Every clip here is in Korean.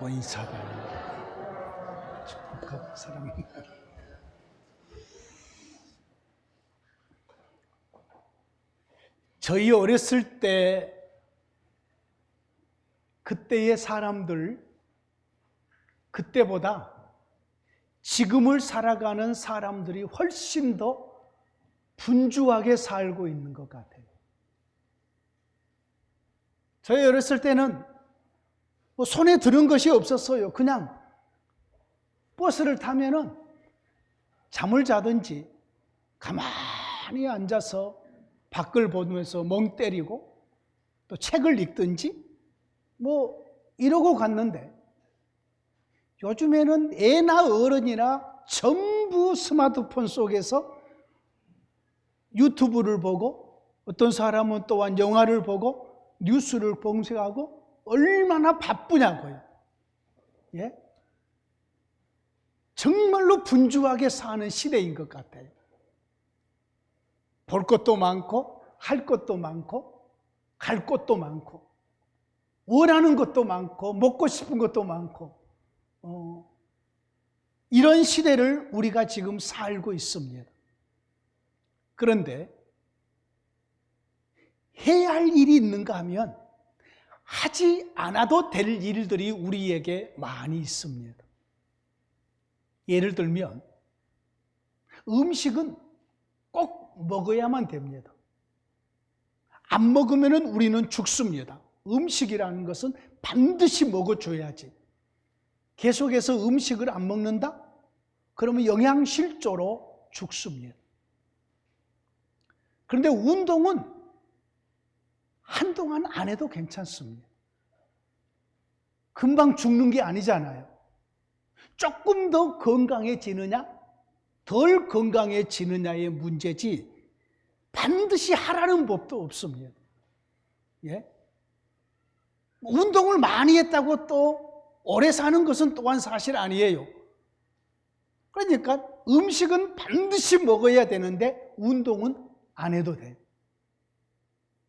인사드립니다. 축복하고 사랑합니다. 저희 어렸을 때 그때의 사람들, 그때보다 지금을 살아가는 사람들이 훨씬 더 분주하게 살고 있는 것 같아요. 저희 어렸을 때는 뭐 손에 들은 것이 없었어요. 그냥 버스를 타면은 잠을 자든지 가만히 앉아서 밖을 보면서 멍 때리고 또 책을 읽든지 뭐 이러고 갔는데, 요즘에는 애나 어른이나 전부 스마트폰 속에서 유튜브를 보고, 어떤 사람은 또한 영화를 보고 뉴스를 검색하고 얼마나 바쁘냐고요. 예? 정말로 분주하게 사는 시대인 것 같아요. 볼 것도 많고 할 것도 많고 갈 곳도 많고 원하는 것도 많고 먹고 싶은 것도 많고 이런 시대를 우리가 지금 살고 있습니다. 그런데 해야 할 일이 있는가 하면 하지 않아도 될 일들이 우리에게 많이 있습니다. 예를 들면 음식은 꼭 먹어야만 됩니다. 안 먹으면 우리는 죽습니다. 음식이라는 것은 반드시 먹어줘야지. 계속해서 음식을 안 먹는다? 그러면 영양실조로 죽습니다. 그런데 운동은 한동안 안 해도 괜찮습니다. 금방 죽는 게 아니잖아요. 조금 더 건강해지느냐, 덜 건강해지느냐의 문제지 반드시 하라는 법도 없습니다. 예? 운동을 많이 했다고 또 오래 사는 것은 또한 사실 아니에요. 그러니까 음식은 반드시 먹어야 되는데 운동은 안 해도 돼요.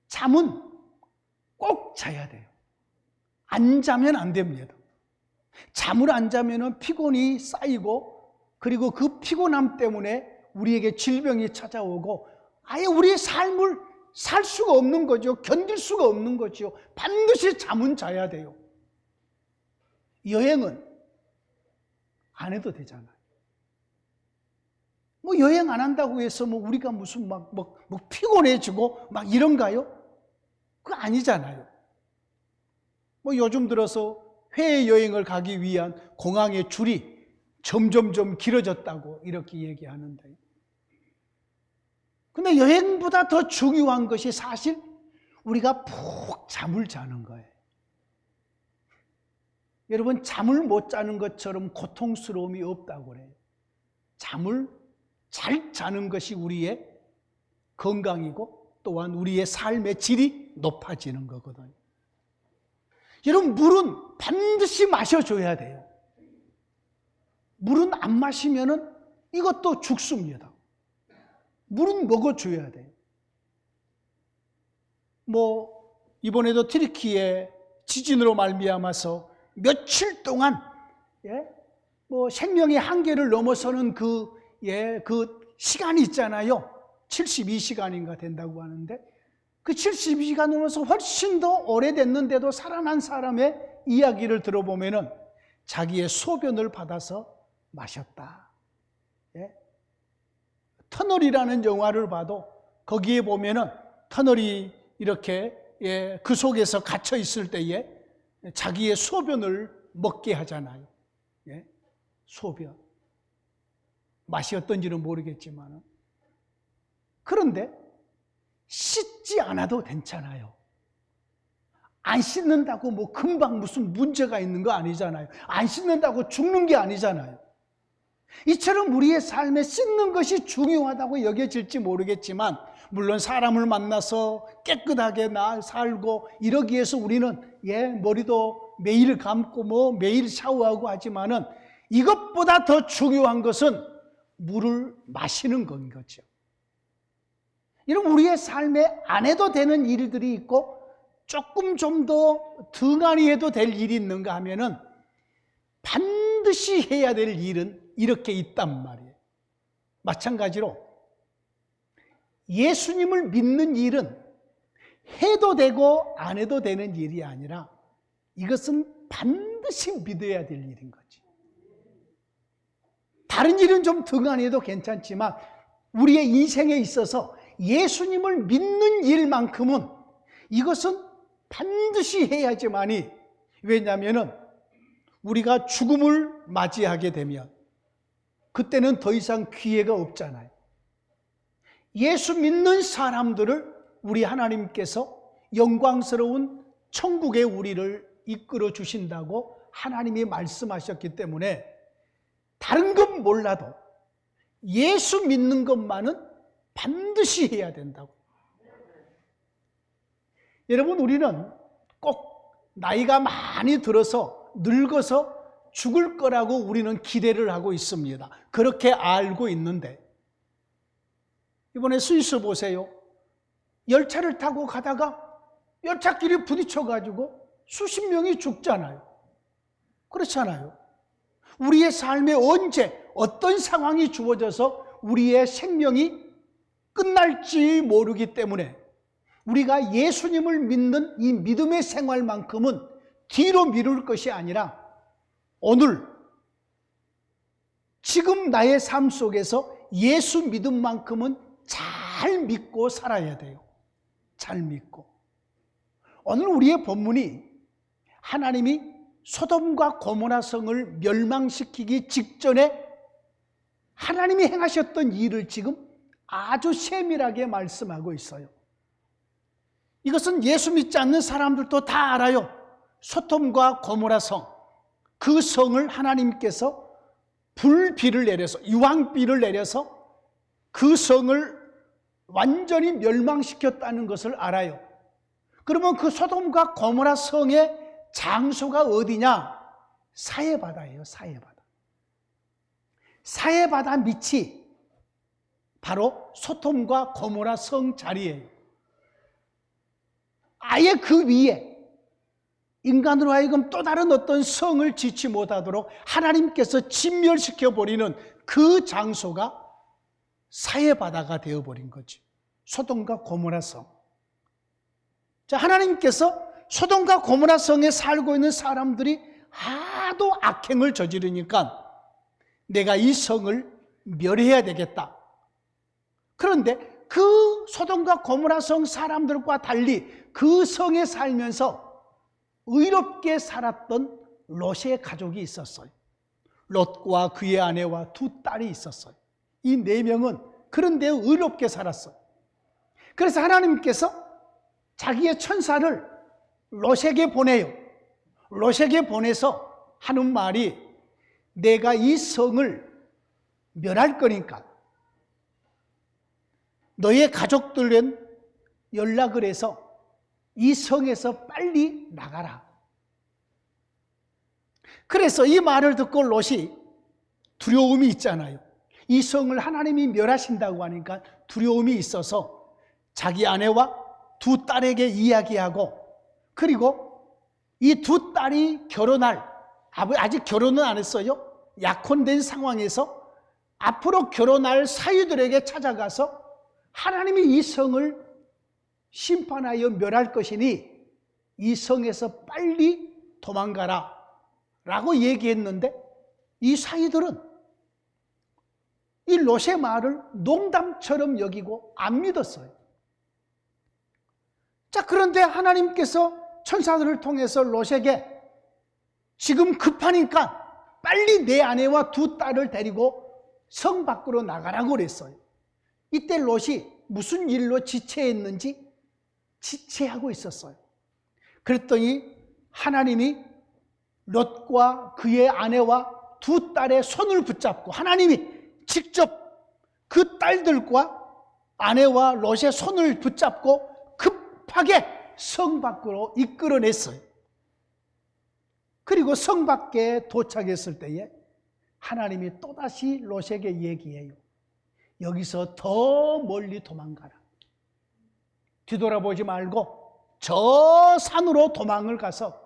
잠은 꼭 자야 돼요. 안 자면 안 됩니다. 잠을 안 자면 피곤이 쌓이고, 그리고 그 피곤함 때문에 우리에게 질병이 찾아오고 아예 우리의 삶을 살 수가 없는 거죠. 견딜 수가 없는 거죠. 반드시 잠은 자야 돼요. 여행은 안 해도 되잖아요. 뭐 여행 안 한다고 해서 뭐 우리가 무슨 막 피곤해지고 막 이런가요? 그거 아니잖아요. 뭐 요즘 들어서 해외여행을 가기 위한 공항의 줄이 점점점 길어졌다고 이렇게 얘기하는데, 근데 여행보다 더 중요한 것이 사실 우리가 푹 잠을 자는 거예요. 여러분, 잠을 못 자는 것처럼 고통스러움이 없다고 그래요. 잠을 잘 자는 것이 우리의 건강이고 또한 우리의 삶의 질이 높아지는 거거든요. 여러분, 물은 반드시 마셔줘야 돼요. 물은 안 마시면은 이것도 죽습니다. 물은 먹어줘야 돼요. 뭐 이번에도 튀르키예 지진으로 말미암아서 며칠 동안 뭐 생명의 한계를 넘어서는 그 시간이 있잖아요. 72시간인가 된다고 하는데, 그 72시간 넘어서 훨씬 더 오래됐는데도 살아난 사람의 이야기를 들어보면은 자기의 소변을 받아서 마셨다. 터널이라는 영화를 봐도 거기에 보면은 터널이 이렇게 그 속에서 갇혀 있을 때에 자기의 소변을 먹게 하잖아요. 소변. 맛이 어떤지는 모르겠지만. 그런데 씻지 않아도 괜찮아요. 안 씻는다고 뭐 금방 무슨 문제가 있는 거 아니잖아요. 안 씻는다고 죽는 게 아니잖아요. 이처럼 우리의 삶에 씻는 것이 중요하다고 여겨질지 모르겠지만, 물론 사람을 만나서 깨끗하게 살고 이러기 위해서 우리는 머리도 매일 감고 뭐 매일 샤워하고 하지만은 이것보다 더 중요한 것은 물을 마시는 건 거죠. 이런 우리의 삶에 안 해도 되는 일들이 있고 조금 좀 더 등한히 해도 될 일이 있는가 하면은 반드시 해야 될 일은 이렇게 있단 말이에요. 마찬가지로 예수님을 믿는 일은 해도 되고 안 해도 되는 일이 아니라 이것은 반드시 믿어야 될 일인 거지. 다른 일은 좀 등한해도 괜찮지만 우리의 인생에 있어서 예수님을 믿는 일만큼은 이것은 반드시 해야지만이, 왜냐하면 우리가 죽음을 맞이하게 되면 그때는 더 이상 기회가 없잖아요. 예수 믿는 사람들을 우리 하나님께서 영광스러운 천국에 우리를 이끌어 주신다고 하나님이 말씀하셨기 때문에 다른 건 몰라도 예수 믿는 것만은 반드시 해야 된다고. 여러분, 우리는 꼭 나이가 많이 들어서 늙어서 죽을 거라고 우리는 기대를 하고 있습니다. 그렇게 알고 있는데 이번에 스위스 보세요. 열차를 타고 가다가 열차끼리 부딪혀가지고 수십 명이 죽잖아요. 그렇잖아요. 우리의 삶에 언제 어떤 상황이 주어져서 우리의 생명이 끝날지 모르기 때문에 우리가 예수님을 믿는 이 믿음의 생활만큼은 뒤로 미룰 것이 아니라 오늘 지금 나의 삶 속에서 예수 믿음만큼은 잘 믿고 살아야 돼요. 잘 믿고. 오늘 우리의 본문이 하나님이 소돔과 고모라 성을 멸망시키기 직전에 하나님이 행하셨던 일을 지금 아주 세밀하게 말씀하고 있어요. 이것은 예수 믿지 않는 사람들도 다 알아요. 소돔과 고모라 성, 그 성을 하나님께서 불비를 내려서, 유황비를 내려서 그 성을 완전히 멸망시켰다는 것을 알아요. 그러면 그 소돔과 고모라 성의 장소가 어디냐? 사해바다예요. 사해바다. 사해바다 밑이 바로 소돔과 고모라 성 자리예요. 아예 그 위에 인간으로 하여금 또 다른 어떤 성을 짓지 못하도록 하나님께서 진멸시켜버리는 그 장소가 사해바다가 되어버린 거죠. 소돔과 고모라 성. 자, 하나님께서 소돔과 고모라 성에 살고 있는 사람들이 하도 악행을 저지르니까 내가 이 성을 멸해야 되겠다. 그런데 그 소돔과 고모라 성 사람들과 달리 그 성에 살면서 의롭게 살았던 롯의 가족이 있었어요. 롯과 그의 아내와 두 딸이 있었어요. 이 네 명은 그런데 의롭게 살았어요. 그래서 하나님께서 자기의 천사를 롯에게 보내요. 롯에게 보내서 하는 말이, 내가 이 성을 멸할 거니까 너의 가족들은 연락을 해서 이 성에서 빨리 나가라. 그래서 이 말을 듣고 롯이 두려움이 있잖아요. 이 성을 하나님이 멸하신다고 하니까 두려움이 있어서 자기 아내와 두 딸에게 이야기하고, 그리고 이 두 딸이 결혼할, 아직 결혼은 안 했어요. 약혼된 상황에서 앞으로 결혼할 사위들에게 찾아가서 하나님이 이 성을 심판하여 멸할 것이니 이 성에서 빨리 도망가라 라고 얘기했는데, 이 사위들은 이 롯의 말을 농담처럼 여기고 안 믿었어요. 자, 그런데 하나님께서 천사들을 통해서 롯에게 지금 급하니까 빨리 내 아내와 두 딸을 데리고 성 밖으로 나가라고 그랬어요. 이때 롯이 무슨 일로 지체했는지 지체하고 있었어요. 그랬더니 하나님이 롯과 그의 아내와 두 딸의 손을 붙잡고 하나님이 직접 그 딸들과 아내와 롯의 손을 붙잡고 급하게 성 밖으로 이끌어냈어요. 그리고 성 밖에 도착했을 때에 하나님이 또다시 롯에게 얘기해요. 여기서 더 멀리 도망가라. 뒤돌아보지 말고 저 산으로 도망을 가서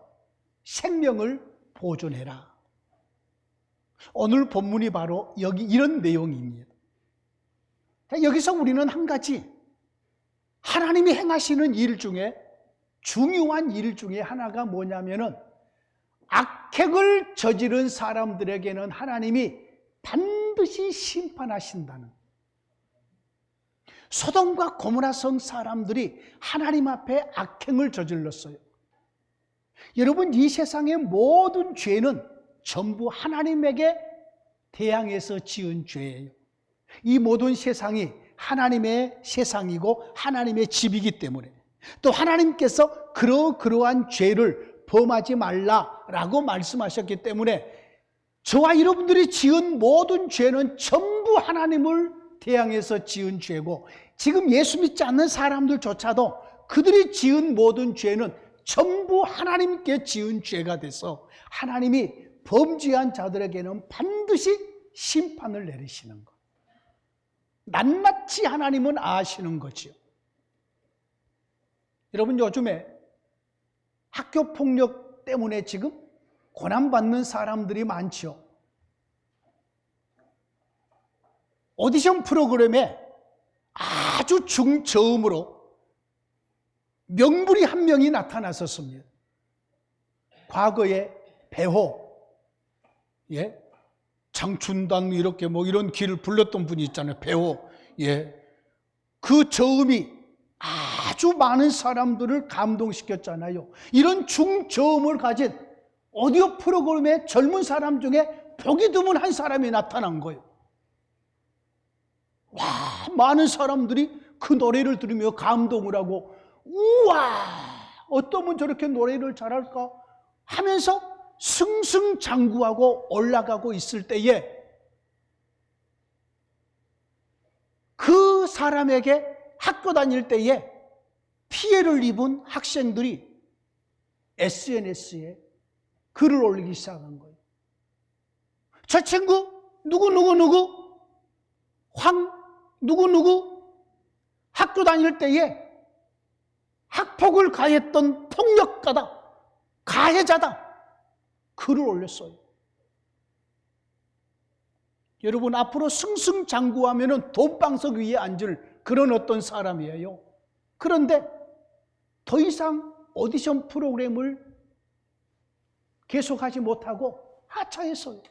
생명을 보존해라. 오늘 본문이 바로 여기 이런 내용입니다. 여기서 우리는 한 가지 하나님이 행하시는 일 중에 중요한 일 중에 하나가 뭐냐면은 악행을 저지른 사람들에게는 하나님이 반드시 심판하신다는, 소돔과 고모라 성 사람들이 하나님 앞에 악행을 저질렀어요. 여러분, 이 세상의 모든 죄는 전부 하나님에게 대항해서 지은 죄예요. 이 모든 세상이 하나님의 세상이고 하나님의 집이기 때문에, 또 하나님께서 그러한 죄를 범하지 말라라고 말씀하셨기 때문에 저와 여러분들이 지은 모든 죄는 전부 하나님을 대항해서 지은 죄고, 지금 예수 믿지 않는 사람들조차도 그들이 지은 모든 죄는 전부 하나님께 지은 죄가 돼서 하나님이 범죄한 자들에게는 반드시 심판을 내리시는 것. 낱낱이 하나님은 아시는 거지요. 여러분, 요즘에 학교 폭력 때문에 지금 고난받는 사람들이 많죠. 오디션 프로그램에 아주 중저음으로 명물이 한 명이 나타났었습니다. 과거에 배호, 장춘단 이렇게 이런 길을 불렀던 분이 있잖아요. 배호. 그 저음이 아주 많은 사람들을 감동시켰잖아요. 이런 중저음을 가진 오디오 프로그램에 젊은 사람 중에 보기 드문 한 사람이 나타난 거예요. 와, 많은 사람들이 그 노래를 들으며 감동을 하고, 우와, 어쩌면 저렇게 노래를 잘할까 하면서 승승장구하고 올라가고 있을 때에 그 사람에게 학교 다닐 때에 피해를 입은 학생들이 SNS에 글을 올리기 시작한 거예요. 저 친구 누구누구 황 누구누구 학교 다닐 때에 학폭을 가했던 폭력가다, 가해자다, 글을 올렸어요. 여러분, 앞으로 승승장구하면 돈방석 위에 앉을 그런 어떤 사람이에요. 그런데 더 이상 오디션 프로그램을 계속하지 못하고 하차했어요.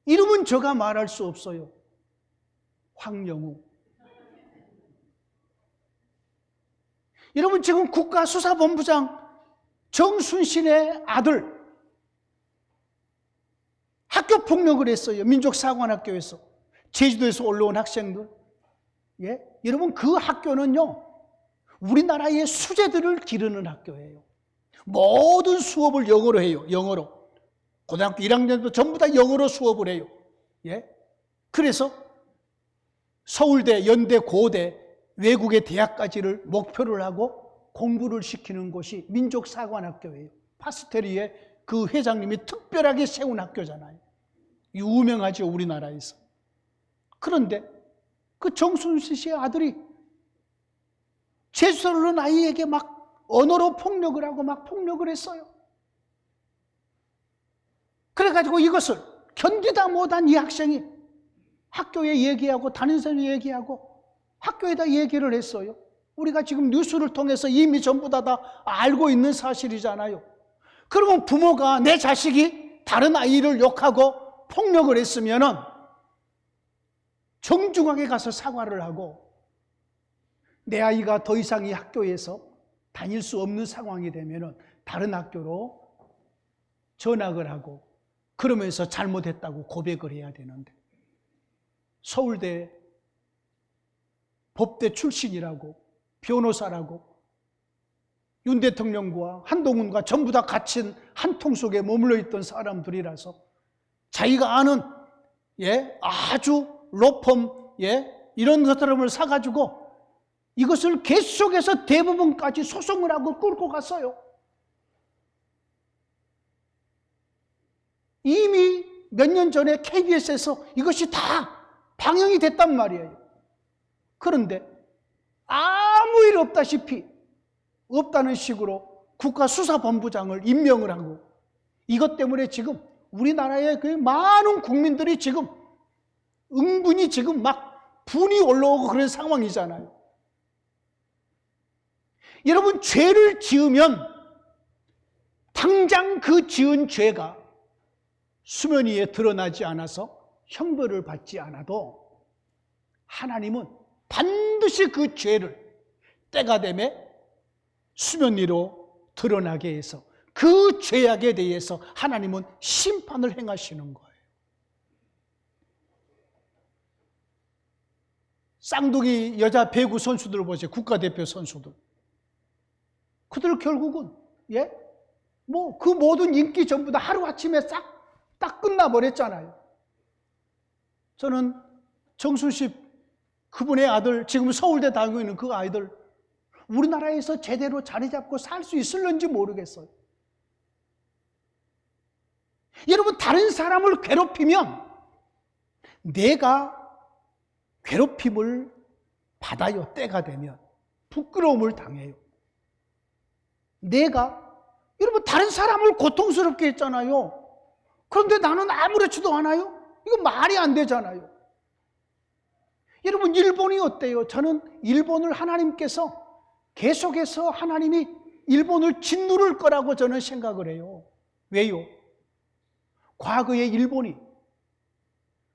이름은 제가 말할 수 없어요. 황영우. 여러분, 지금 국가수사본부장 정순신의 아들 학교 폭력을 했어요. 민족사관학교에서, 제주도에서 올라온 학생들. 여러분, 그 학교는요, 우리나라의 수재들을 기르는 학교예요. 모든 수업을 영어로 해요. 영어로. 고등학교 1학년부터 전부 다 영어로 수업을 해요. 그래서 서울대, 연대, 고대, 외국의 대학까지를 목표를 하고 공부를 시키는 곳이 민족사관학교예요. 파스테리의 그 회장님이 특별하게 세운 학교잖아요. 유명하죠, 우리나라에서. 그런데 그 정순신 씨의 아들이 제수를 아이에게 막 언어로 폭력을 하고 막 폭력을 했어요. 그래가지고 이것을 견디다 못한 이 학생이 학교에 얘기하고 담임선생님이 얘기하고 학교에다 얘기를 했어요. 우리가 지금 뉴스를 통해서 이미 전부 다 알고 있는 사실이잖아요. 그러면 부모가 내 자식이 다른 아이를 욕하고 폭력을 했으면은 정중하게 가서 사과를 하고, 내 아이가 더 이상 이 학교에서 다닐 수 없는 상황이 되면은 다른 학교로 전학을 하고, 그러면서 잘못했다고 고백을 해야 되는데, 서울대 법대 출신이라고, 변호사라고, 윤 대통령과 한동훈과 전부 다 갇힌 한 통 속에 머물러 있던 사람들이라서 자기가 아는 아주 로펌 이런 것들을 사가지고 이것을 계속해서 대법원까지 소송을 하고 끌고 갔어요. 이미 몇 년 전에 KBS에서 이것이 다 방영이 됐단 말이에요. 그런데 아무 일 없다시피, 없다는 식으로 국가수사본부장을 임명을 하고 이것 때문에 지금 우리나라의 그 많은 국민들이 지금 은근히 지금 막 분이 올라오고 그런 상황이잖아요. 여러분, 죄를 지으면 당장 그 지은 죄가 수면 위에 드러나지 않아서 형벌을 받지 않아도 하나님은 반드시 그 죄를 때가 되면 수면 위로 드러나게 해서 그 죄악에 대해서 하나님은 심판을 행하시는 거예요. 쌍둥이 여자 배구 선수들 보세요. 국가대표 선수들. 그들 결국은 뭐 그 모든 인기 전부 다 하루아침에 딱 끝나버렸잖아요. 저는 정순십 그분의 아들, 지금 서울대 다니고 있는 그 아이들 우리나라에서 제대로 자리 잡고 살 수 있을는지 모르겠어요. 여러분, 다른 사람을 괴롭히면 내가 괴롭힘을 받아요. 때가 되면 부끄러움을 당해요. 여러분, 다른 사람을 고통스럽게 했잖아요. 그런데 나는 아무렇지도 않아요? 이거 말이 안 되잖아요. 여러분, 일본이 어때요? 저는 일본을 하나님께서 계속해서 하나님이 일본을 짓누를 거라고 저는 생각을 해요. 왜요? 과거에 일본이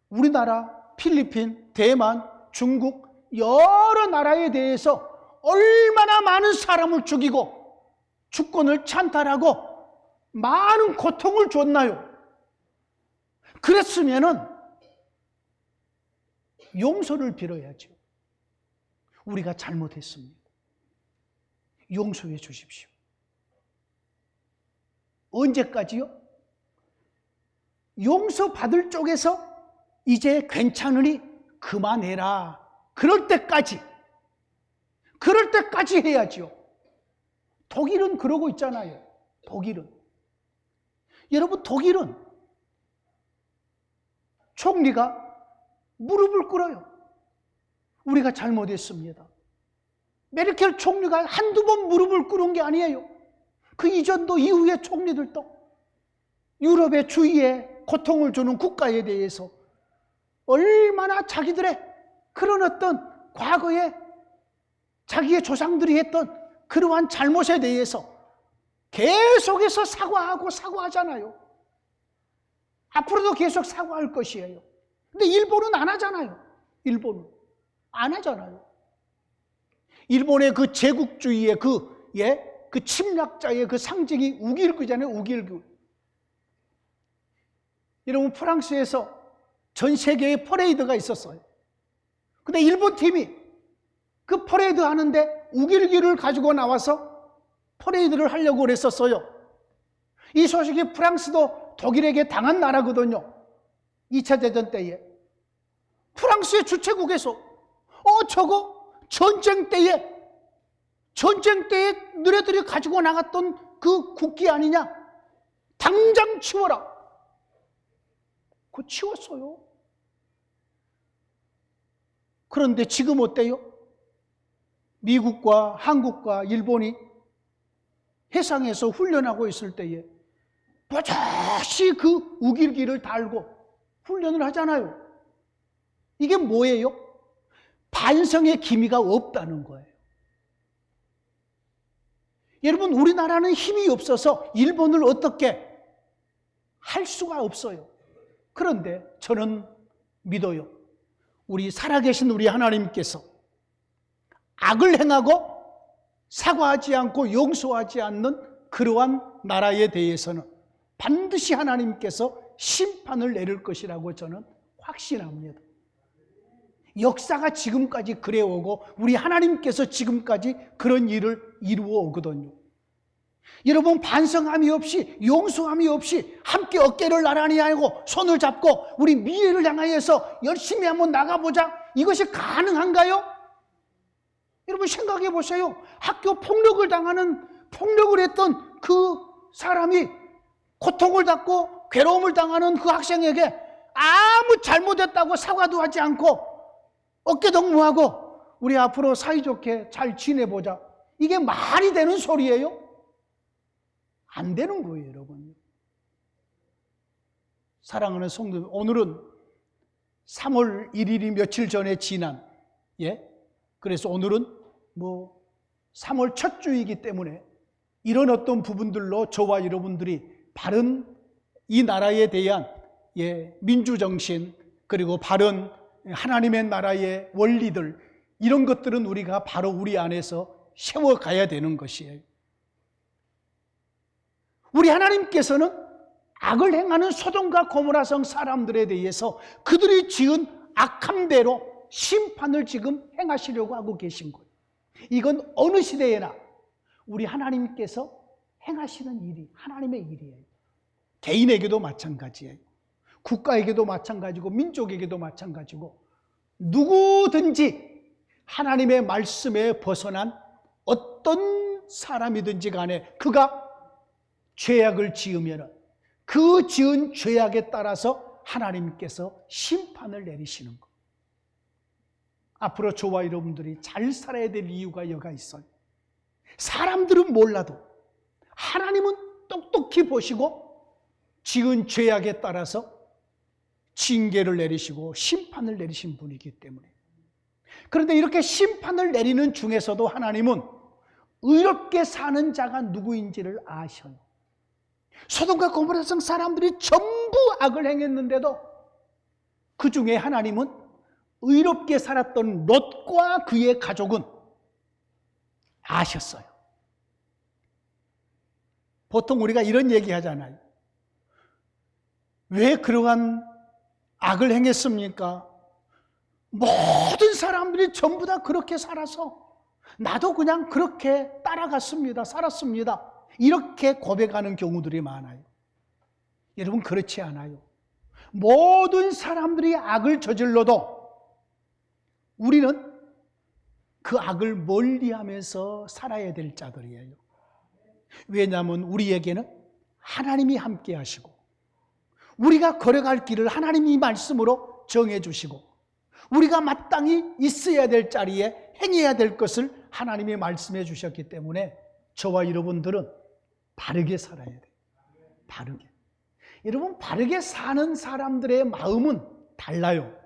우리나라, 필리핀, 대만, 중국 여러 나라에 대해서 얼마나 많은 사람을 죽이고 주권을 찬탈하고 많은 고통을 줬나요? 그랬으면은 용서를 빌어야죠. 우리가 잘못했습니다. 용서해 주십시오. 언제까지요? 용서받을 쪽에서 이제 괜찮으니 그만해라. 그럴 때까지 해야죠. 독일은 그러고 있잖아요. 독일은. 여러분, 독일은 총리가 무릎을 꿇어요. 우리가 잘못했습니다. 메르켈 총리가 한두 번 무릎을 꿇은 게 아니에요. 그 이전도 이후의 총리들도 유럽의 주위에 고통을 주는 국가에 대해서 얼마나 자기들의 그런 어떤 과거에 자기의 조상들이 했던 그러한 잘못에 대해서 계속해서 사과하잖아요. 앞으로도 계속 사과할 것이에요. 근데 일본은 안 하잖아요. 일본은 안 하잖아요. 일본의 그 제국주의의 그 침략자의 그 상징이 우길기잖아요. 우길기. 여러분, 프랑스에서 전 세계에 퍼레이드가 있었어요. 근데 일본 팀이 그 퍼레이드 하는데 우길기를 가지고 나와서 퍼레이드를 하려고 그랬었어요. 이 소식이 프랑스도 독일에게 당한 나라거든요. 2차 대전 때에. 프랑스의 주최국에서 저거 전쟁 때에 너네들이 가지고 나갔던 그 국기 아니냐? 당장 치워라. 그거 치웠어요. 그런데 지금 어때요? 미국과 한국과 일본이 해상에서 훈련하고 있을 때에 버젓이 그 우길기를 달고 훈련을 하잖아요. 이게 뭐예요? 반성의 기미가 없다는 거예요. 여러분, 우리나라는 힘이 없어서 일본을 어떻게 할 수가 없어요. 그런데 저는 믿어요. 우리 살아계신 우리 하나님께서 악을 행하고 사과하지 않고 용서하지 않는 그러한 나라에 대해서는 반드시 하나님께서 심판을 내릴 것이라고 저는 확신합니다. 역사가 지금까지 그래오고 우리 하나님께서 지금까지 그런 일을 이루어 오거든요. 여러분, 반성함이 없이 용서함이 없이 함께 어깨를 나란히 하고 손을 잡고 우리 미래를 향하여서 열심히 한번 나가보자, 이것이 가능한가요? 여러분, 생각해 보세요. 학교 폭력을 했던 그 사람이 고통을 받고 괴로움을 당하는 그 학생에게 아무 잘못했다고 사과도 하지 않고 어깨 동무하고 우리 앞으로 사이좋게 잘 지내보자, 이게 말이 되는 소리예요? 안 되는 거예요, 여러분. 사랑하는 성도, 오늘은 3월 1일이 며칠 전에 지난, 그래서 오늘은 3월 첫 주이기 때문에 이런 어떤 부분들로 저와 여러분들이 바른 이 나라에 대한 민주정신, 그리고 바른 하나님의 나라의 원리들, 이런 것들은 우리가 바로 우리 안에서 세워가야 되는 것이에요. 우리 하나님께서는 악을 행하는 소돔과 고모라성 사람들에 대해서 그들이 지은 악함대로 심판을 지금 행하시려고 하고 계신 거예요. 이건 어느 시대에나 우리 하나님께서 행하시는 일이 하나님의 일이에요. 개인에게도 마찬가지예요. 국가에게도 마찬가지고 민족에게도 마찬가지고 누구든지 하나님의 말씀에 벗어난 어떤 사람이든지 간에 그가 죄악을 지으면 그 지은 죄악에 따라서 하나님께서 심판을 내리시는 것. 앞으로 저와 여러분들이 잘 살아야 될 이유가 여가 있어요. 사람들은 몰라도 하나님은 똑똑히 보시고 지은 죄악에 따라서 징계를 내리시고 심판을 내리신 분이기 때문에. 그런데 이렇게 심판을 내리는 중에서도 하나님은 의롭게 사는 자가 누구인지를 아셔요. 소돔과 고모라성 사람들이 전부 악을 행했는데도 그 중에 하나님은 의롭게 살았던 롯과 그의 가족은 아셨어요. 보통 우리가 이런 얘기 하잖아요. 왜 그러한 악을 행했습니까? 모든 사람들이 전부 다 그렇게 살아서 나도 그냥 그렇게 따라갔습니다. 살았습니다. 이렇게 고백하는 경우들이 많아요. 여러분, 그렇지 않아요. 모든 사람들이 악을 저질러도 우리는 그 악을 멀리하면서 살아야 될 자들이에요. 왜냐하면 우리에게는 하나님이 함께 하시고 우리가 걸어갈 길을 하나님이 말씀으로 정해 주시고 우리가 마땅히 있어야 될 자리에 행해야 될 것을 하나님이 말씀해 주셨기 때문에 저와 여러분들은 바르게 살아야 돼요. 바르게. 여러분, 바르게 사는 사람들의 마음은 달라요.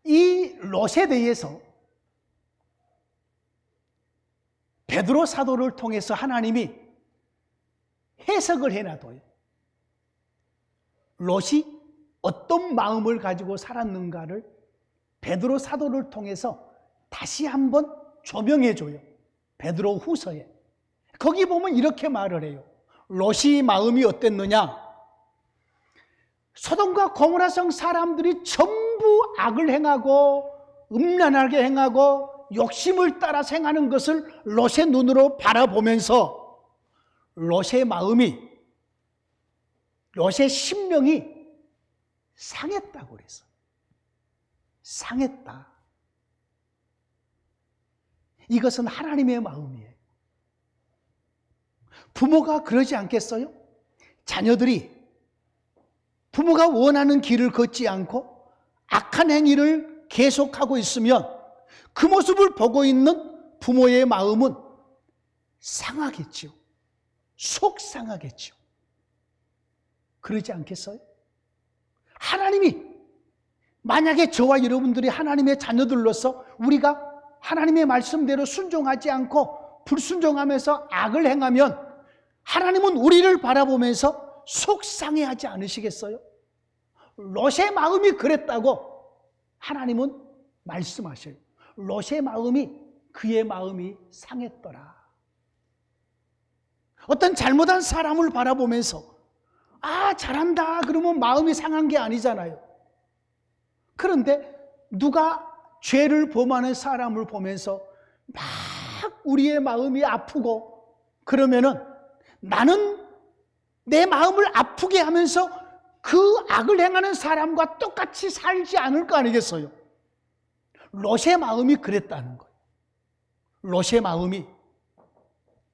이 롯에 대해서 베드로 사도를 통해서 하나님이 해석을 해놔둬요. 롯이 어떤 마음을 가지고 살았는가를 베드로 사도를 통해서 다시 한번 조명해줘요. 베드로 후서에. 거기 보면 이렇게 말을 해요. 롯이 마음이 어땠느냐? 소돔과 고모라성 사람들이 전부 악을 행하고 음란하게 행하고 욕심을 따라 행하는 것을 롯의 눈으로 바라보면서 롯의 마음이, 롯의 심령이 상했다고 그랬어. 상했다. 이것은 하나님의 마음이에요. 부모가 그러지 않겠어요? 자녀들이 부모가 원하는 길을 걷지 않고 악한 행위를 계속하고 있으면 그 모습을 보고 있는 부모의 마음은 상하겠죠. 속상하겠죠. 그러지 않겠어요? 하나님이 만약에 저와 여러분들이 하나님의 자녀들로서 우리가 하나님의 말씀대로 순종하지 않고 불순종하면서 악을 행하면 하나님은 우리를 바라보면서 속상해하지 않으시겠어요? 롯의 마음이 그랬다고 하나님은 말씀하셔요. 롯의 마음이 그의 마음이 상했더라. 어떤 잘못한 사람을 바라보면서 잘한다 그러면 마음이 상한 게 아니잖아요. 그런데 누가 죄를 범하는 사람을 보면서 막 우리의 마음이 아프고 그러면은 나는 내 마음을 아프게 하면서 그 악을 행하는 사람과 똑같이 살지 않을 거 아니겠어요? 롯의 마음이 그랬다는 거예요. 롯의 마음이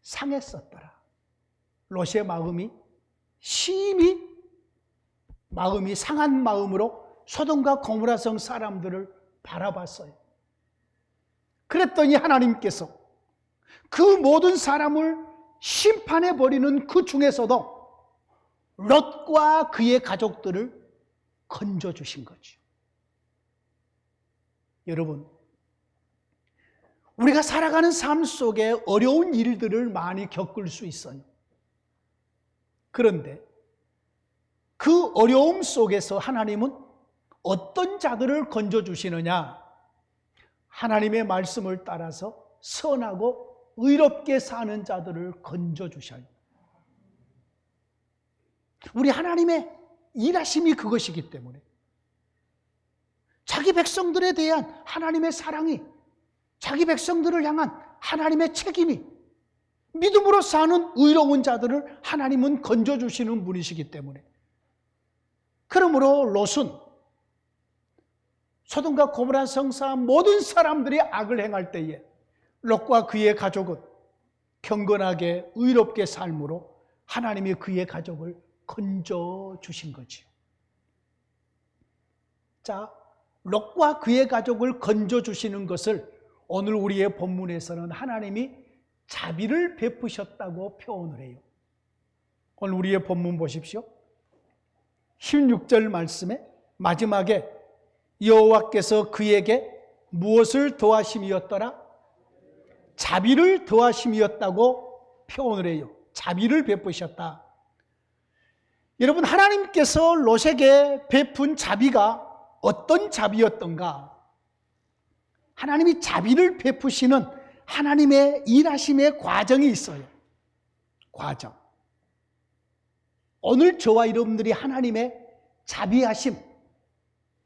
상했었더라. 롯의 마음이 심히 마음이 상한 마음으로 소돔과 고모라성 사람들을 바라봤어요. 그랬더니 하나님께서 그 모든 사람을 심판해버리는 그 중에서도 롯과 그의 가족들을 건져주신 거죠. 여러분, 우리가 살아가는 삶 속에 어려운 일들을 많이 겪을 수 있어요. 그런데 그 어려움 속에서 하나님은 어떤 자들을 건져주시느냐? 하나님의 말씀을 따라서 선하고 의롭게 사는 자들을 건져주셔요. 우리 하나님의 일하심이 그것이기 때문에 자기 백성들에 대한 하나님의 사랑이, 자기 백성들을 향한 하나님의 책임이, 믿음으로 사는 의로운 자들을 하나님은 건져주시는 분이시기 때문에, 그러므로 롯은 소돔과 고모라 성사 모든 사람들이 악을 행할 때에 롯과 그의 가족은 경건하게 의롭게 삶으로 하나님이 그의 가족을 건져주신 거지요. 자, 롯과 그의 가족을 건져주시는 것을 오늘 우리의 본문에서는 하나님이 자비를 베푸셨다고 표현을 해요. 오늘 우리의 본문 보십시오. 16절 말씀에 마지막에 여호와께서 그에게 무엇을 더하심이었더라? 자비를 더하심이었다고 표현을 해요. 자비를 베푸셨다. 여러분, 하나님께서 롯에게 베푼 자비가 어떤 자비였던가? 하나님이 자비를 베푸시는 하나님의 일하심의 과정이 있어요. 과정. 오늘 저와 여러분들이 하나님의 자비하심,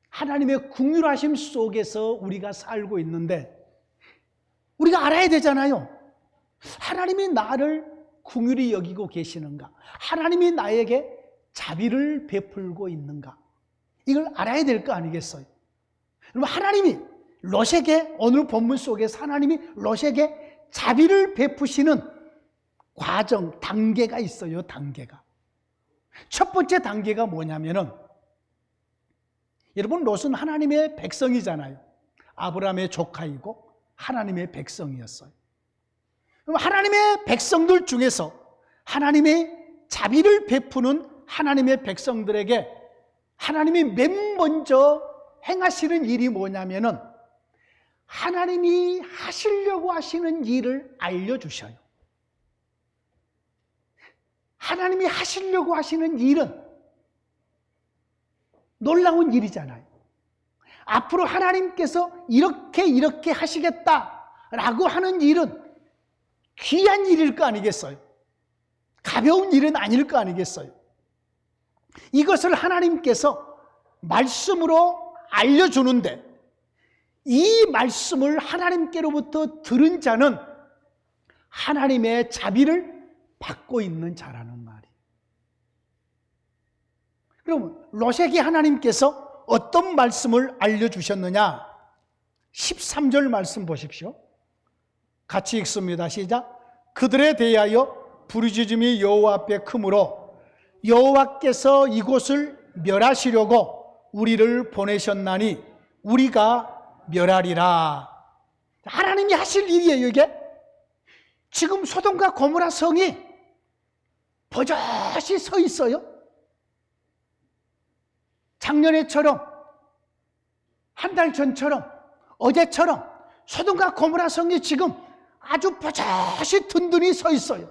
하나님의 긍휼하심 속에서 우리가 살고 있는데, 우리가 알아야 되잖아요. 하나님이 나를 긍휼히 여기고 계시는가? 하나님이 나에게 자비를 베풀고 있는가? 이걸 알아야 될 거 아니겠어요? 그럼 하나님이 롯에게, 오늘 본문 속에서 하나님이 롯에게 자비를 베푸시는 과정, 단계가 있어요. 단계가. 첫 번째 단계가 뭐냐면은, 여러분, 롯은 하나님의 백성이잖아요. 아브라함의 조카이고 하나님의 백성이었어요. 그럼 하나님의 백성들 중에서 하나님의 자비를 베푸는 하나님의 백성들에게 하나님이 맨 먼저 행하시는 일이 뭐냐면은, 하나님이 하시려고 하시는 일을 알려주셔요. 하나님이 하시려고 하시는 일은 놀라운 일이잖아요. 앞으로 하나님께서 이렇게 하시겠다라고 하는 일은 귀한 일일 거 아니겠어요? 가벼운 일은 아닐 거 아니겠어요? 이것을 하나님께서 말씀으로 알려주는데, 이 말씀을 하나님께로부터 들은 자는 하나님의 자비를 받고 있는 자라는 말이에요. 그럼 롯에게 하나님께서 어떤 말씀을 알려주셨느냐? 13절 말씀 보십시오. 같이 읽습니다. 시작. 그들에 대하여 부르짖음이 여호와 앞에 크므로 여호와께서 이곳을 멸하시려고 우리를 보내셨나니 우리가 멸하리라. 하나님이 하실 일이에요, 이게. 지금 소돔과 고모라 성이 버젓이 서 있어요. 작년에처럼, 한 달 전처럼, 어제처럼 소돔과 고모라 성이 지금 아주 버젓이 든든히 서 있어요.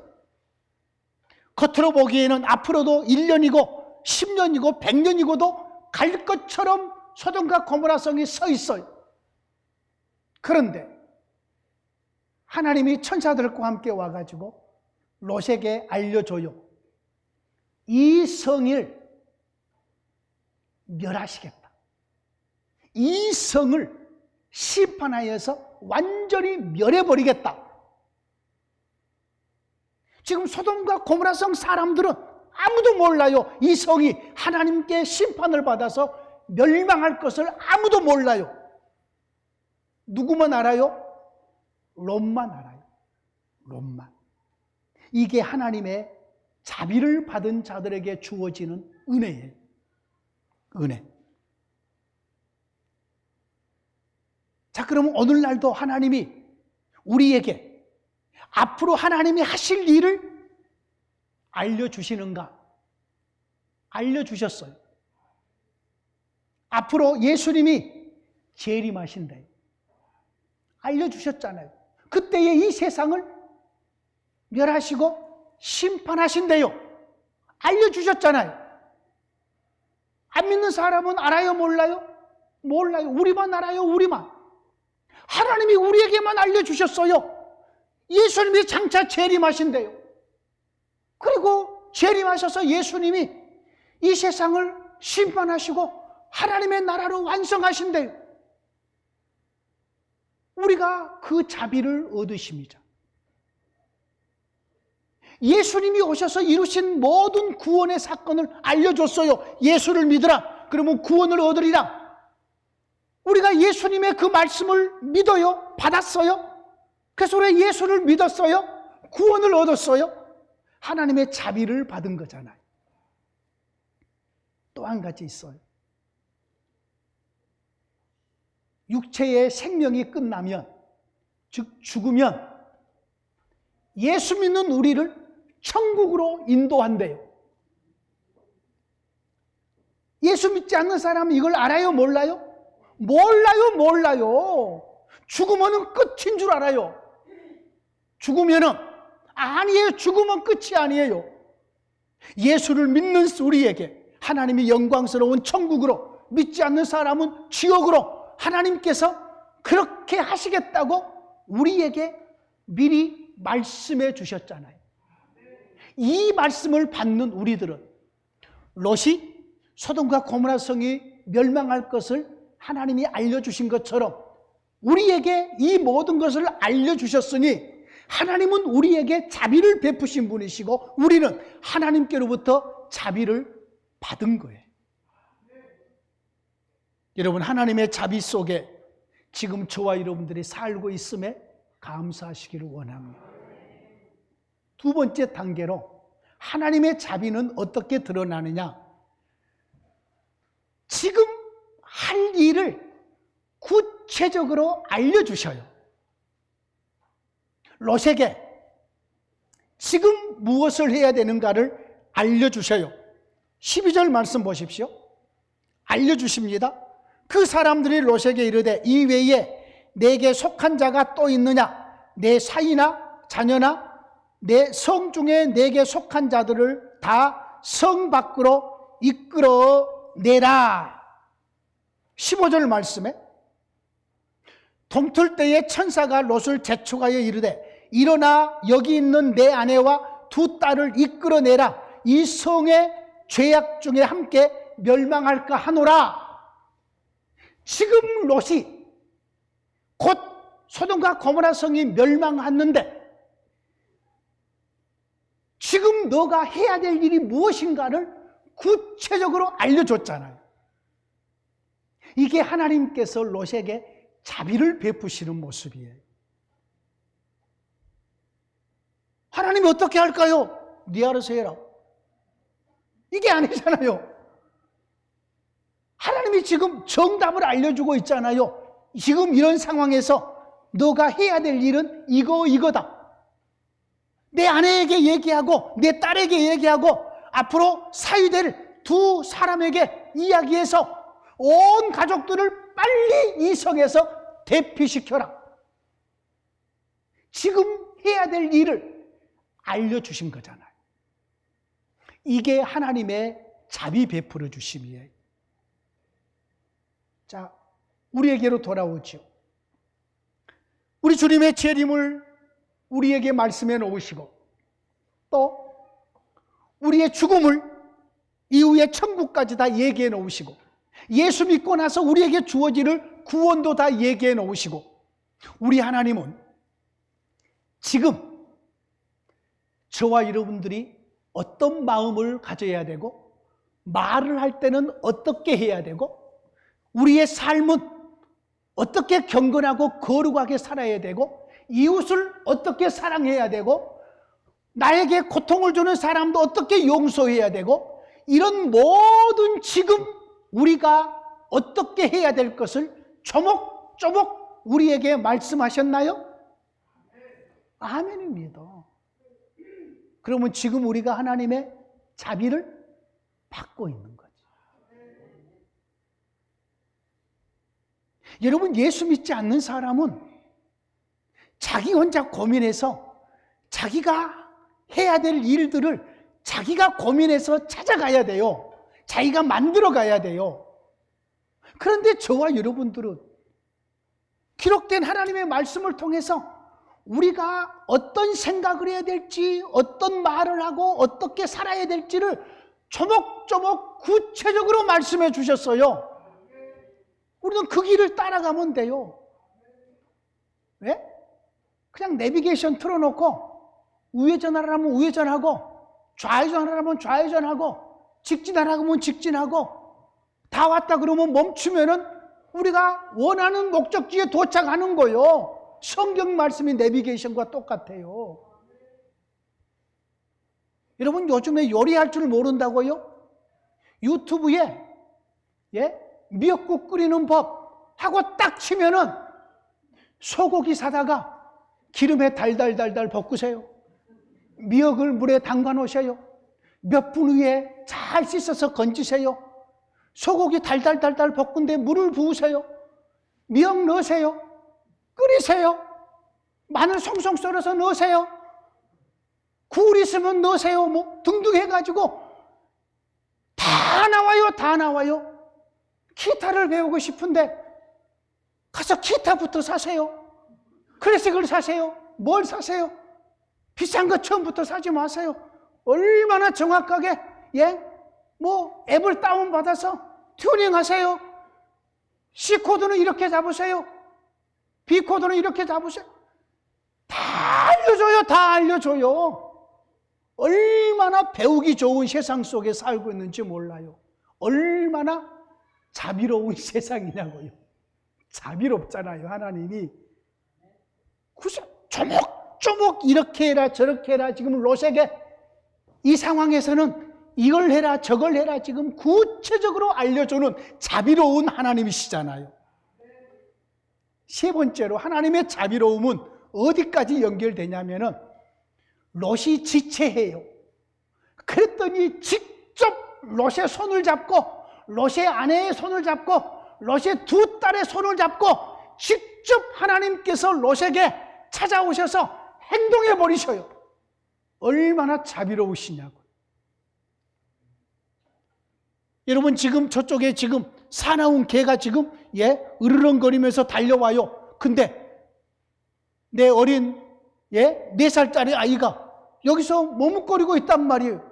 겉으로 보기에는 앞으로도 1년이고 10년이고 100년이고도 갈 것처럼 소돔과 고모라 성이 서 있어요. 그런데 하나님이 천사들과 함께 와가지고 롯에게 알려줘요. 이 성을 멸하시겠다. 이 성을 심판하여서 완전히 멸해버리겠다. 지금 소돔과 고모라 성 사람들은 아무도 몰라요. 이 성이 하나님께 심판을 받아서 멸망할 것을 아무도 몰라요. 누구만 알아요? 롯만 알아요. 롯만. 이게 하나님의 자비를 받은 자들에게 주어지는 은혜예요. 은혜. 자, 그러면 오늘날도 하나님이 우리에게 앞으로 하나님이 하실 일을 알려주시는가? 알려주셨어요. 앞으로 예수님이 재림하신대요. 알려주셨잖아요. 그때의 이 세상을 멸하시고 심판하신대요. 알려주셨잖아요. 안 믿는 사람은 알아요, 몰라요? 몰라요. 우리만 알아요, 우리만. 하나님이 우리에게만 알려주셨어요. 예수님이 장차 재림하신대요. 그리고 재림하셔서 예수님이 이 세상을 심판하시고 하나님의 나라로 완성하신대요. 우리가 그 자비를 얻으십니다. 예수님이 오셔서 이루신 모든 구원의 사건을 알려줬어요. 예수를 믿으라. 그러면 구원을 얻으리라. 우리가 예수님의 그 말씀을 믿어요. 받았어요. 그래서 우리가 예수를 믿었어요. 구원을 얻었어요. 하나님의 자비를 받은 거잖아요. 또 한 가지 있어요. 육체의 생명이 끝나면, 즉 죽으면 예수 믿는 우리를 천국으로 인도한대요. 예수 믿지 않는 사람은 이걸 알아요, 몰라요? 몰라요. 죽으면 끝인 줄 알아요. 죽으면은 아니에요. 죽으면 끝이 아니에요. 예수를 믿는 우리에게 하나님이 영광스러운 천국으로, 믿지 않는 사람은 지옥으로 하나님께서 그렇게 하시겠다고 우리에게 미리 말씀해 주셨잖아요. 이 말씀을 받는 우리들은 롯이 소돔과 고모라 성이 멸망할 것을 하나님이 알려주신 것처럼 우리에게 이 모든 것을 알려주셨으니 하나님은 우리에게 자비를 베푸신 분이시고 우리는 하나님께로부터 자비를 받은 거예요. 여러분, 하나님의 자비 속에 지금 저와 여러분들이 살고 있음에 감사하시기를 원합니다. 두 번째 단계로 하나님의 자비는 어떻게 드러나느냐? 지금 할 일을 구체적으로 알려주셔요. 롯에게 지금 무엇을 해야 되는가를 알려주셔요. 12절 말씀 보십시오. 알려주십니다. 그 사람들이 롯에게 이르되 이외에 내게 속한 자가 또 있느냐? 내 사이나 자녀나 내 성 중에 내게 속한 자들을 다 성 밖으로 이끌어내라. 15절 말씀에 동틀 때에 천사가 롯을 재촉하여 이르되 일어나 여기 있는 내 아내와 두 딸을 이끌어내라. 이 성의 죄악 중에 함께 멸망할까 하노라. 지금 롯이 곧 소돔과 고모라 성이 멸망했는데 지금 너가 해야 될 일이 무엇인가를 구체적으로 알려줬잖아요. 이게 하나님께서 롯에게 자비를 베푸시는 모습이에요. 하나님이 어떻게 할까요? 네 알아서 해라. 이게 아니잖아요. 하나님이 지금 정답을 알려주고 있잖아요. 지금 이런 상황에서 너가 해야 될 일은 이거다. 내 아내에게 얘기하고 내 딸에게 얘기하고 앞으로 사유될 두 사람에게 이야기해서 온 가족들을 빨리 이 성에서 대피시켜라. 지금 해야 될 일을 알려주신 거잖아요. 이게 하나님의 자비 베풀어 주심이에요. 자, 우리에게로 돌아오죠. 우리 주님의 재림을 우리에게 말씀해 놓으시고 또 우리의 죽음을 이후에 천국까지 다 얘기해 놓으시고 예수 믿고 나서 우리에게 주어질 구원도 다 얘기해 놓으시고 우리 하나님은 지금 저와 여러분들이 어떤 마음을 가져야 되고 말을 할 때는 어떻게 해야 되고 우리의 삶은 어떻게 경건하고 거룩하게 살아야 되고 이웃을 어떻게 사랑해야 되고 나에게 고통을 주는 사람도 어떻게 용서해야 되고 이런 모든 지금 우리가 어떻게 해야 될 것을 조목조목 우리에게 말씀하셨나요? 아멘입니다. 그러면 지금 우리가 하나님의 자비를 받고 있는 거지. 여러분, 예수 믿지 않는 사람은 자기 혼자 고민해서 자기가 해야 될 일들을 자기가 고민해서 찾아가야 돼요. 자기가 만들어 가야 돼요. 그런데 저와 여러분들은 기록된 하나님의 말씀을 통해서 우리가 어떤 생각을 해야 될지, 어떤 말을 하고 어떻게 살아야 될지를 조목조목 구체적으로 말씀해 주셨어요. 우리는 그 길을 따라가면 돼요. 왜? 그냥 내비게이션 틀어놓고 우회전하라면 우회전하고 좌회전하라면 좌회전하고 직진하라면 직진하고 다 왔다 그러면 멈추면은 우리가 원하는 목적지에 도착하는 거예요. 성경 말씀이 내비게이션과 똑같아요. 여러분, 요즘에 요리할 줄 모른다고요? 유튜브에 미역국 끓이는 법 하고 딱 치면은 소고기 사다가 기름에 달달달달 볶으세요. 미역을 물에 담가 놓으세요. 몇 분 후에 잘 씻어서 건지세요. 소고기 달달달달 볶은 데 물을 부으세요. 미역 넣으세요. 끓이세요. 마늘 송송 썰어서 넣으세요. 굴 있으면 넣으세요. 뭐 등등 해가지고 다 나와요. 다 나와요. 기타를 배우고 싶은데 가서 기타부터 사세요. 클래식을 사세요. 뭘 사세요? 비싼 거 처음부터 사지 마세요. 얼마나 정확하게 앱을 다운받아서 튜닝하세요. C 코드는 이렇게 잡으세요. B 코드는 이렇게 잡으세요. 다 알려줘요. 다 알려줘요. 얼마나 배우기 좋은 세상 속에 살고 있는지 몰라요. 얼마나 자비로운 세상이냐고요. 자비롭잖아요, 하나님이. 조목조목 이렇게 해라 저렇게 해라. 지금 롯에게 이 상황에서는 이걸 해라 저걸 해라 지금 구체적으로 알려주는 자비로운 하나님이시잖아요. 세 번째로 하나님의 자비로움은 어디까지 연결되냐면은 롯이 지체해요. 그랬더니 직접 롯의 손을 잡고 롯의 아내의 손을 잡고 롯의 두 딸의 손을 잡고 직접 하나님께서 롯에게 찾아오셔서 행동해 버리셔요. 얼마나 자비로우시냐고. 여러분, 지금 저쪽에 지금 사나운 개가 지금 으르렁거리면서 달려와요. 근데 내 어린 4살짜리 아이가 여기서 머뭇거리고 있단 말이에요.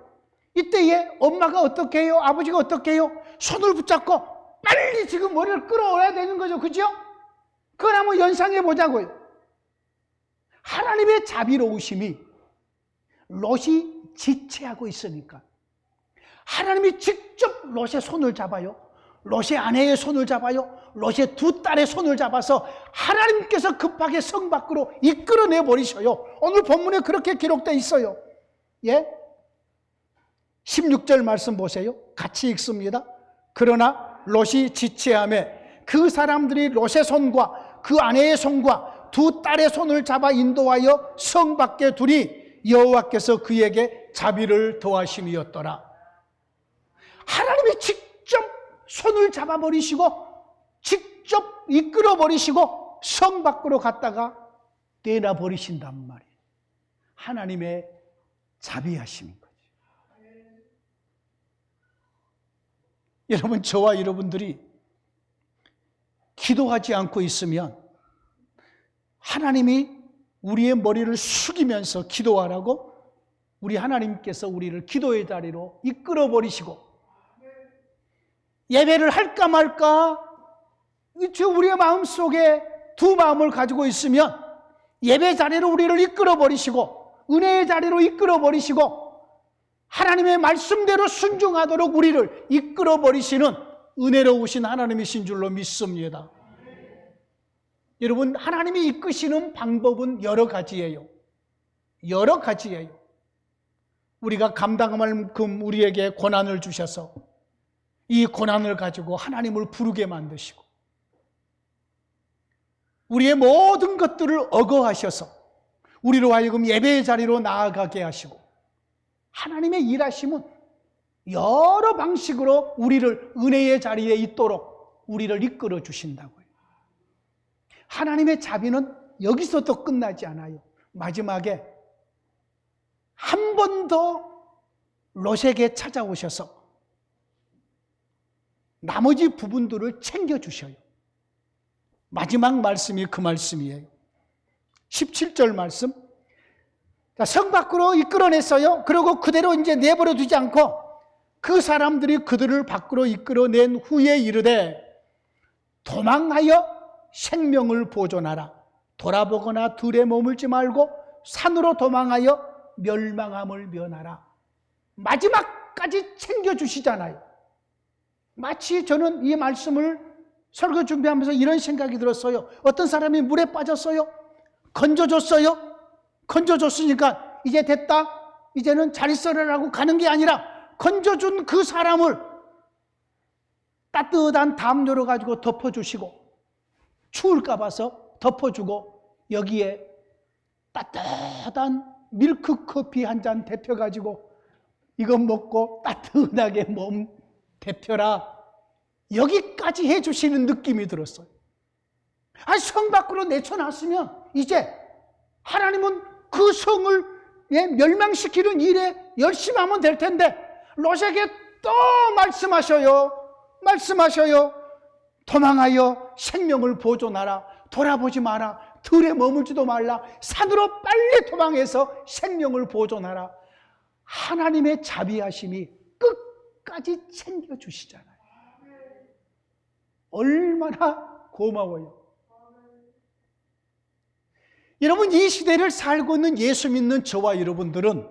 이때에 엄마가 어떻게 해요? 아버지가 어떻게 해요? 손을 붙잡고 빨리 지금 머리를 끌어올려야 되는 거죠. 그죠? 그걸 한번 연상해 보자고요. 하나님의 자비로우심이 롯이 지체하고 있으니까 하나님이 직접 롯의 손을 잡아요. 롯의 아내의 손을 잡아요. 롯의 두 딸의 손을 잡아서 하나님께서 급하게 성 밖으로 이끌어내 버리셔요. 오늘 본문에 그렇게 기록되어 있어요. 16절 말씀 보세요. 같이 읽습니다. 그러나 롯이 지체하매 그 사람들이 롯의 손과 그 아내의 손과 두 딸의 손을 잡아 인도하여 성 밖에 두니 여호와께서 그에게 자비를 더하심이었더라. 하나님이 직접 손을 잡아버리시고 직접 이끌어버리시고 성 밖으로 갔다가 떼나버리신단 말이에요. 하나님의 자비하심인 거죠. 여러분, 저와 여러분들이 기도하지 않고 있으면 하나님이 우리의 머리를 숙이면서 기도하라고 우리 하나님께서 우리를 기도의 자리로 이끌어버리시고 예배를 할까 말까 우리의 마음속에 두 마음을 가지고 있으면 예배 자리로 우리를 이끌어버리시고 은혜의 자리로 이끌어버리시고 하나님의 말씀대로 순종하도록 우리를 이끌어버리시는 은혜로우신 하나님이신 줄로 믿습니다. 여러분, 하나님이 이끄시는 방법은 여러 가지예요. 여러 가지예요. 우리가 감당할 만큼 우리에게 고난을 주셔서 이 고난을 가지고 하나님을 부르게 만드시고 우리의 모든 것들을 억어하셔서 우리로 하여금 예배의 자리로 나아가게 하시고 하나님의 일하심은 여러 방식으로 우리를 은혜의 자리에 있도록 우리를 이끌어 주신다고요. 하나님의 자비는 여기서도 끝나지 않아요. 마지막에 한 번 더 롯에게 찾아오셔서 나머지 부분들을 챙겨주셔요. 마지막 말씀이 그 말씀이에요. 17절 말씀. 자, 성 밖으로 이끌어냈어요. 그리고 그대로 이제 내버려 두지 않고 그 사람들이 그들을 밖으로 이끌어낸 후에 이르되 도망하여 생명을 보존하라. 돌아보거나 들에 머물지 말고 산으로 도망하여 멸망함을 면하라. 마지막까지 챙겨주시잖아요. 마치 저는 이 말씀을 설교 준비하면서 이런 생각이 들었어요. 어떤 사람이 물에 빠졌어요. 건져줬어요. 건져줬으니까 이제 됐다. 이제는 잘 있어라라고 가는 게 아니라 건져준 그 사람을 따뜻한 담요로 가지고 덮어주시고 추울까 봐서 덮어주고 여기에 따뜻한 밀크 커피 한 잔 데펴가지고 이거 먹고 따뜻하게 몸 데펴라. 여기까지 해주시는 느낌이 들었어요. 아니, 성 밖으로 내쳐놨으면 이제 하나님은 그 성을 멸망시키는 일에 열심히 하면 될 텐데 롯에게 또 말씀하셔요. 도망하여 생명을 보존하라. 돌아보지 마라. 들에 머물지도 말라. 산으로 빨리 도망해서 생명을 보존하라. 하나님의 자비하심이 끝까지 챙겨주시잖아요. 얼마나 고마워요. 여러분, 이 시대를 살고 있는 예수 믿는 저와 여러분들은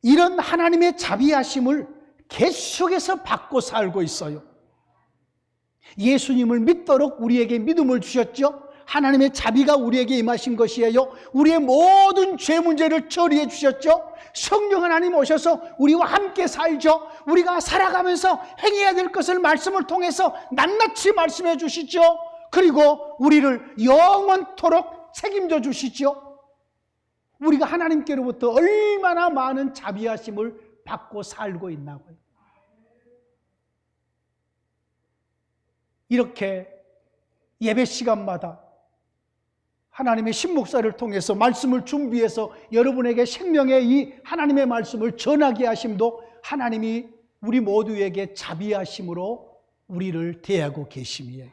이런 하나님의 자비하심을 계속해서 받고 살고 있어요. 예수님을 믿도록 우리에게 믿음을 주셨죠. 하나님의 자비가 우리에게 임하신 것이에요. 우리의 모든 죄 문제를 처리해 주셨죠. 성령 하나님 오셔서 우리와 함께 살죠. 우리가 살아가면서 행해야 될 것을 말씀을 통해서 낱낱이 말씀해 주시죠. 그리고 우리를 영원토록 책임져 주시죠. 우리가 하나님께로부터 얼마나 많은 자비하심을 받고 살고 있나고요. 이렇게 예배 시간마다 하나님의 신목사를 통해서 말씀을 준비해서 여러분에게 생명의 이 하나님의 말씀을 전하게 하심도 하나님이 우리 모두에게 자비하심으로 우리를 대하고 계심이에요.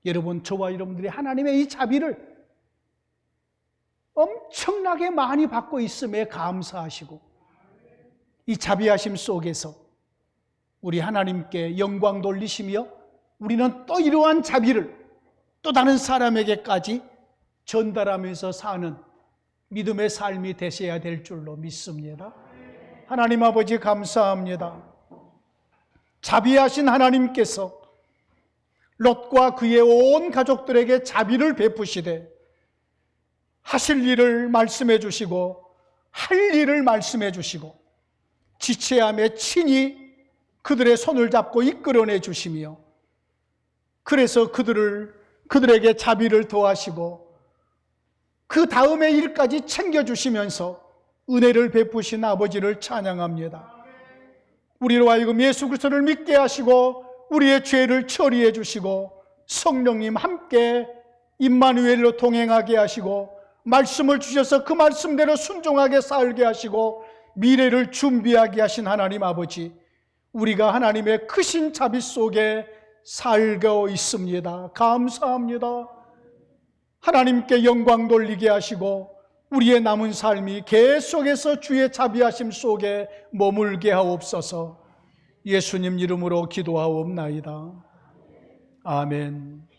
여러분, 저와 여러분들이 하나님의 이 자비를 엄청나게 많이 받고 있음에 감사하시고 이 자비하심 속에서 우리 하나님께 영광 돌리시며 우리는 또 이러한 자비를 또 다른 사람에게까지 전달하면서 사는 믿음의 삶이 되셔야 될 줄로 믿습니다. 하나님 아버지 감사합니다. 자비하신 하나님께서 롯과 그의 온 가족들에게 자비를 베푸시되 하실 일을 말씀해 주시고 할 일을 말씀해 주시고 지체함에 친히 그들의 손을 잡고 이끌어내 주시며 그래서 그들에게 자비를 더하시고 그 다음의 일까지 챙겨주시면서 은혜를 베푸신 아버지를 찬양합니다. 우리로 하여금 예수 그리스도를 믿게 하시고 우리의 죄를 처리해 주시고 성령님 함께 임마누엘로 동행하게 하시고 말씀을 주셔서 그 말씀대로 순종하게 살게 하시고 미래를 준비하게 하신 하나님 아버지, 우리가 하나님의 크신 자비 속에 살고 있습니다. 감사합니다. 하나님께 영광 돌리게 하시고 우리의 남은 삶이 계속해서 주의 자비하심 속에 머물게 하옵소서. 예수님 이름으로 기도하옵나이다. 아멘.